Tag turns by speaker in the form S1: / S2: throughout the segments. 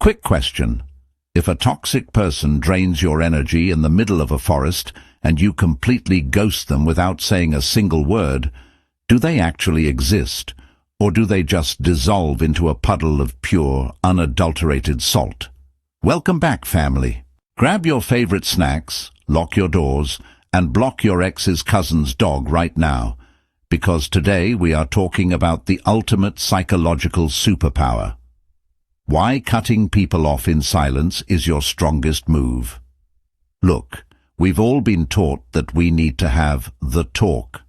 S1: Quick question. If a toxic person drains your energy in the middle of a forest and you completely ghost them without saying a single word, do they actually exist, or do they just dissolve into a puddle of pure, unadulterated salt? Welcome back, family. Grab your favorite snacks, lock your doors, and block your ex's cousin's dog right now, because today we are talking about the ultimate psychological superpower. Why cutting people off in silence is your strongest move. Look, we've all been taught that we need to have the talk.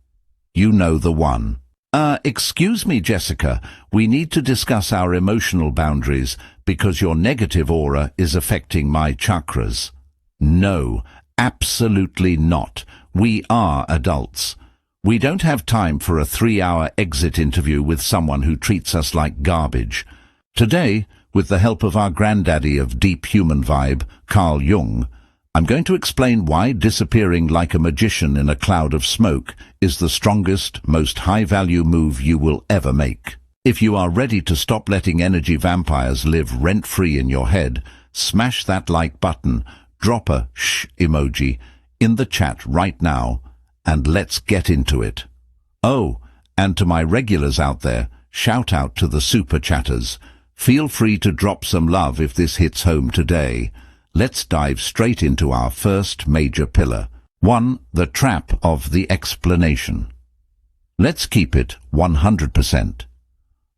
S1: You know the one. Excuse me, Jessica, we need to discuss our emotional boundaries because your negative aura is affecting my chakras. No, absolutely not. We are adults. We don't have time for a 3-hour exit interview with someone who treats us like garbage. Today, with the help of our granddaddy of deep human vibe, Carl Jung, I'm going to explain why disappearing like a magician in a cloud of smoke is the strongest, most high-value move you will ever make. If you are ready to stop letting energy vampires live rent-free in your head, smash that like button, drop a shh emoji in the chat right now, and let's get into it. Oh, and to my regulars out there, shout out to the super chatters. Feel free to drop some love if this hits home today. Let's dive straight into our first major pillar. 1. The trap of the explanation. Let's keep it 100%.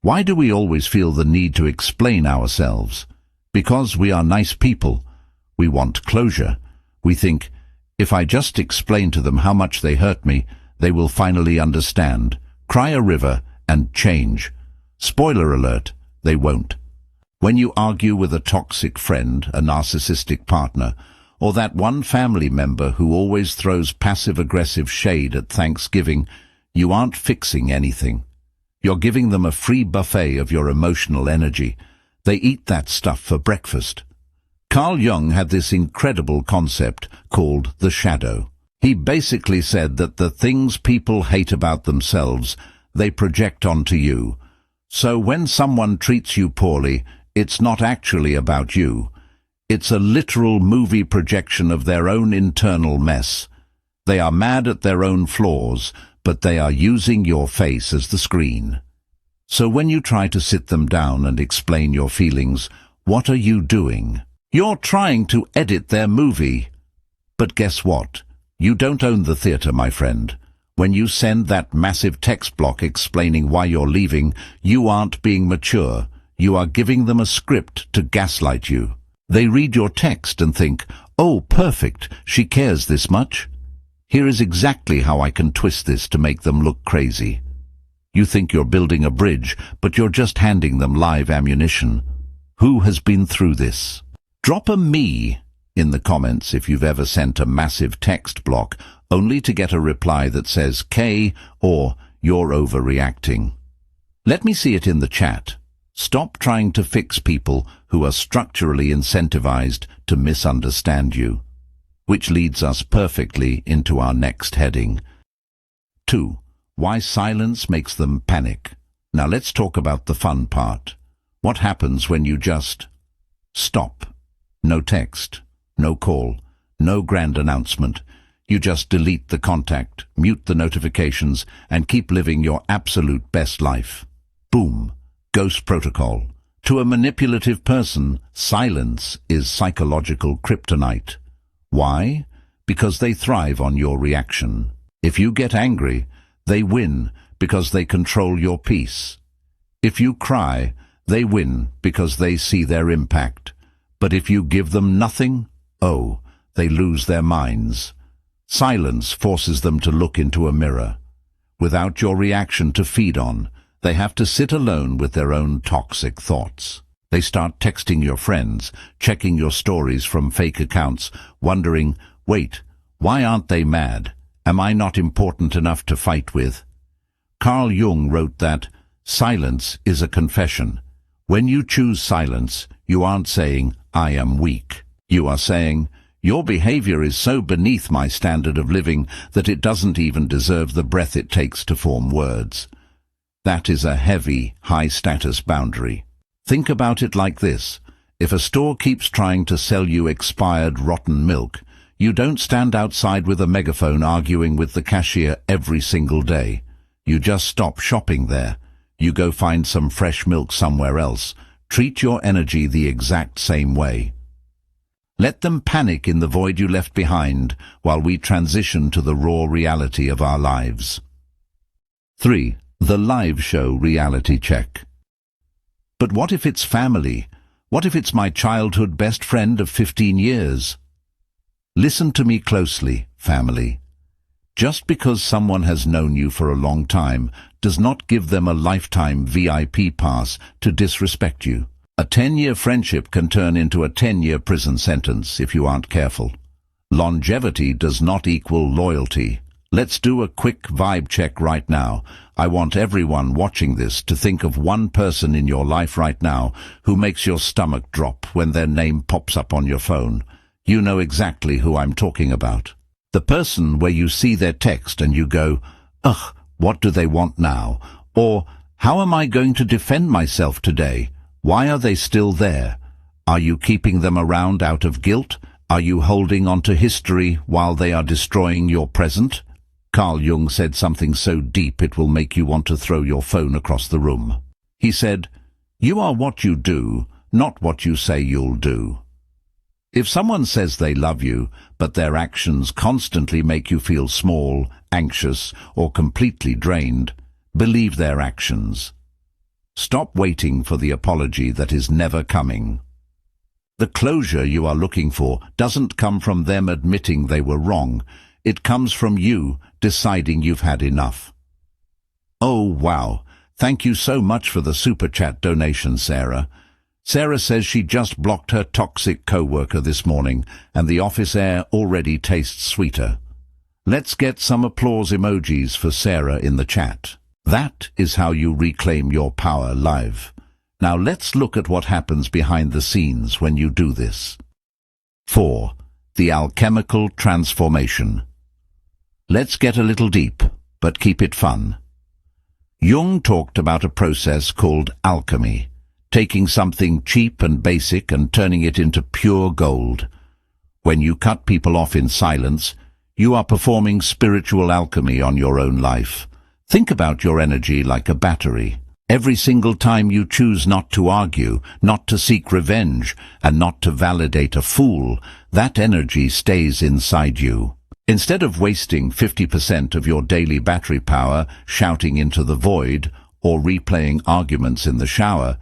S1: Why do we always feel the need to explain ourselves? Because we are nice people. We want closure. We think, if I just explain to them how much they hurt me, they will finally understand, cry a river, and change. Spoiler alert, they won't. When you argue with a toxic friend, a narcissistic partner, or that one family member who always throws passive-aggressive shade at Thanksgiving, you aren't fixing anything. You're giving them a free buffet of your emotional energy. They eat that stuff for breakfast. Carl Jung had this incredible concept called the shadow. He basically said that the things people hate about themselves, they project onto you. So when someone treats you poorly, it's not actually about you. It's a literal movie projection of their own internal mess. They are mad at their own flaws, but they are using your face as the screen. So when you try to sit them down and explain your feelings, what are you doing? You're trying to edit their movie. But guess what? You don't own the theater, my friend. When you send that massive text block explaining why you're leaving, you aren't being mature. You are giving them a script to gaslight you. They read your text and think, oh, perfect, she cares this much. Here is exactly how I can twist this to make them look crazy. You think you're building a bridge, but you're just handing them live ammunition. Who has been through this? Drop a me in the comments if you've ever sent a massive text block only to get a reply that says K or you're overreacting. Let me see it in the chat. Stop trying to fix people who are structurally incentivized to misunderstand you. Which leads us perfectly into our next heading. 2. Why silence makes them panic. Now let's talk about the fun part. What happens when you just stop? No text, no call, no grand announcement. You just delete the contact, mute the notifications, and keep living your absolute best life. Boom. Ghost protocol. To a manipulative person, silence is psychological kryptonite. Why? Because they thrive on your reaction. If you get angry, they win because they control your peace. If you cry, they win because they see their impact. But if you give them nothing, oh, they lose their minds. Silence forces them to look into a mirror. Without your reaction to feed on, they have to sit alone with their own toxic thoughts. They start texting your friends, checking your stories from fake accounts, wondering, wait, why aren't they mad? Am I not important enough to fight with? Carl Jung wrote that silence is a confession. When you choose silence, you aren't saying, I am weak. You are saying, your behavior is so beneath my standard of living that it doesn't even deserve the breath it takes to form words. That is a heavy, high-status boundary. Think about it like this. If a store keeps trying to sell you expired rotten milk, you don't stand outside with a megaphone arguing with the cashier every single day. You just stop shopping there. You go find some fresh milk somewhere else. Treat your energy the exact same way. Let them panic in the void you left behind while we transition to the raw reality of our lives. 3. The live show reality check. But what if it's family? What if it's my childhood best friend of 15 years? Listen to me closely, family. Just because someone has known you for a long time does not give them a lifetime VIP pass to disrespect you. A 10-year friendship can turn into a 10-year prison sentence if you aren't careful. Longevity does not equal loyalty. Let's do a quick vibe check right now. I want everyone watching this to think of one person in your life right now who makes your stomach drop when their name pops up on your phone. You know exactly who I'm talking about. The person where you see their text and you go, ugh, what do they want now? Or, how am I going to defend myself today? Why are they still there? Are you keeping them around out of guilt? Are you holding on to history while they are destroying your present? Carl Jung said something so deep it will make you want to throw your phone across the room. He said, "You are what you do, not what you say you'll do." If someone says they love you, but their actions constantly make you feel small, anxious, or completely drained, believe their actions. Stop waiting for the apology that is never coming. The closure you are looking for doesn't come from them admitting they were wrong. It comes from you deciding you've had enough. Oh, wow. Thank you so much for the super chat donation, Sarah. Sarah says she just blocked her toxic co-worker this morning, and the office air already tastes sweeter. Let's get some applause emojis for Sarah in the chat. That is how you reclaim your power live. Now let's look at what happens behind the scenes when you do this. 4. The alchemical transformation. Let's get a little deep, but keep it fun. Jung talked about a process called alchemy, taking something cheap and basic and turning it into pure gold. When you cut people off in silence, you are performing spiritual alchemy on your own life. Think about your energy like a battery. Every single time you choose not to argue, not to seek revenge, and not to validate a fool, that energy stays inside you. Instead of wasting 50% of your daily battery power shouting into the void or replaying arguments in the shower,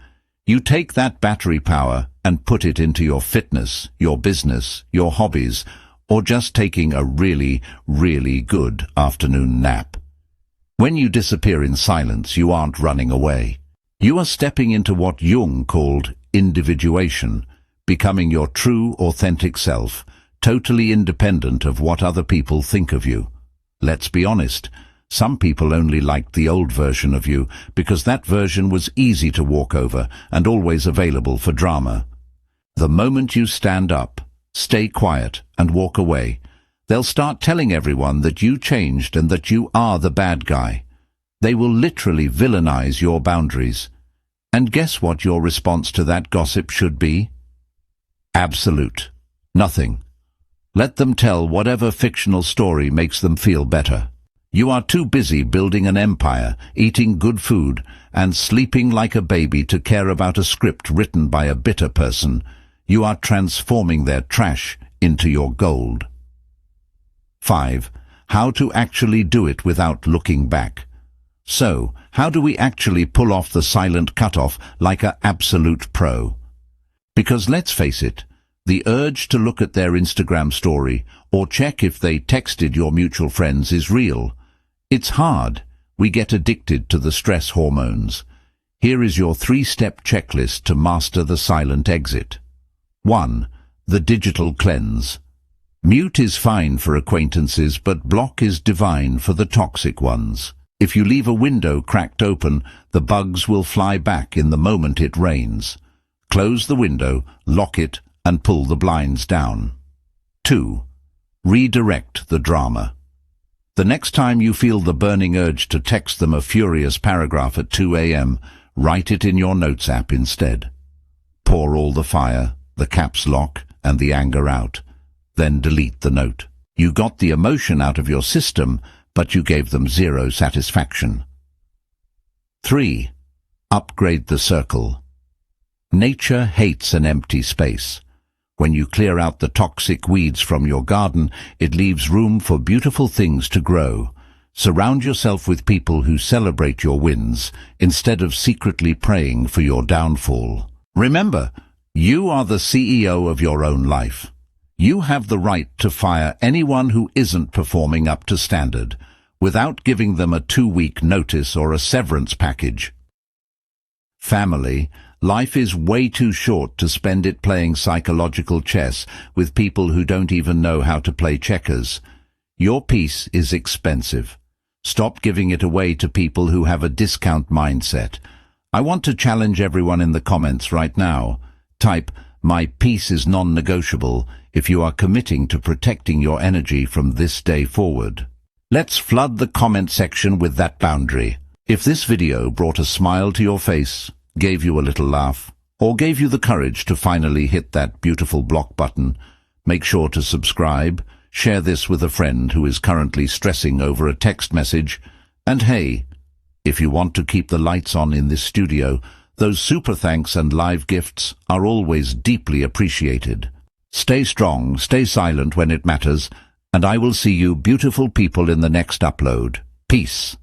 S1: you take that battery power and put it into your fitness, your business, your hobbies, or just taking a really, really good afternoon nap. When you disappear in silence, you aren't running away. You are stepping into what Jung called individuation, becoming your true, authentic self, totally independent of what other people think of you. Let's be honest, some people only liked the old version of you because that version was easy to walk over and always available for drama. The moment you stand up, stay quiet, and walk away, they'll start telling everyone that you changed and that you are the bad guy. They will literally villainize your boundaries. And guess what your response to that gossip should be? Absolute. Nothing. Let them tell whatever fictional story makes them feel better. You are too busy building an empire, eating good food, and sleeping like a baby to care about a script written by a bitter person. You are transforming their trash into your gold. 5. How to actually do it without looking back. So, how do we actually pull off the silent cutoff like an absolute pro? Because let's face it, the urge to look at their Instagram story or check if they texted your mutual friends is real. It's hard. We get addicted to the stress hormones. Here is your 3-step checklist to master the silent exit. 1. The digital cleanse. Mute is fine for acquaintances, but block is divine for the toxic ones. If you leave a window cracked open, the bugs will fly back in the moment it rains. Close the window, lock it, and pull the blinds down. 2. Redirect the drama. The next time you feel the burning urge to text them a furious paragraph at 2 a.m., write it in your notes app instead. Pour all the fire, the caps lock, and the anger out. Then delete the note. You got the emotion out of your system, but you gave them zero satisfaction. 3. Upgrade the circle. Nature hates an empty space. When you clear out the toxic weeds from your garden, it leaves room for beautiful things to grow. Surround yourself with people who celebrate your wins, instead of secretly praying for your downfall. Remember, you are the CEO of your own life. You have the right to fire anyone who isn't performing up to standard, without giving them a 2-week notice or a severance package. Family. Life is way too short to spend it playing psychological chess with people who don't even know how to play checkers. Your peace is expensive. Stop giving it away to people who have a discount mindset. I want to challenge everyone in the comments right now. Type, "My peace is non-negotiable," if you are committing to protecting your energy from this day forward. Let's flood the comment section with that boundary. If this video brought a smile to your face, gave you a little laugh, or gave you the courage to finally hit that beautiful block button, make sure to subscribe, share this with a friend who is currently stressing over a text message, and hey, if you want to keep the lights on in this studio, those super thanks and live gifts are always deeply appreciated. Stay strong, stay silent when it matters, and I will see you beautiful people in the next upload. Peace.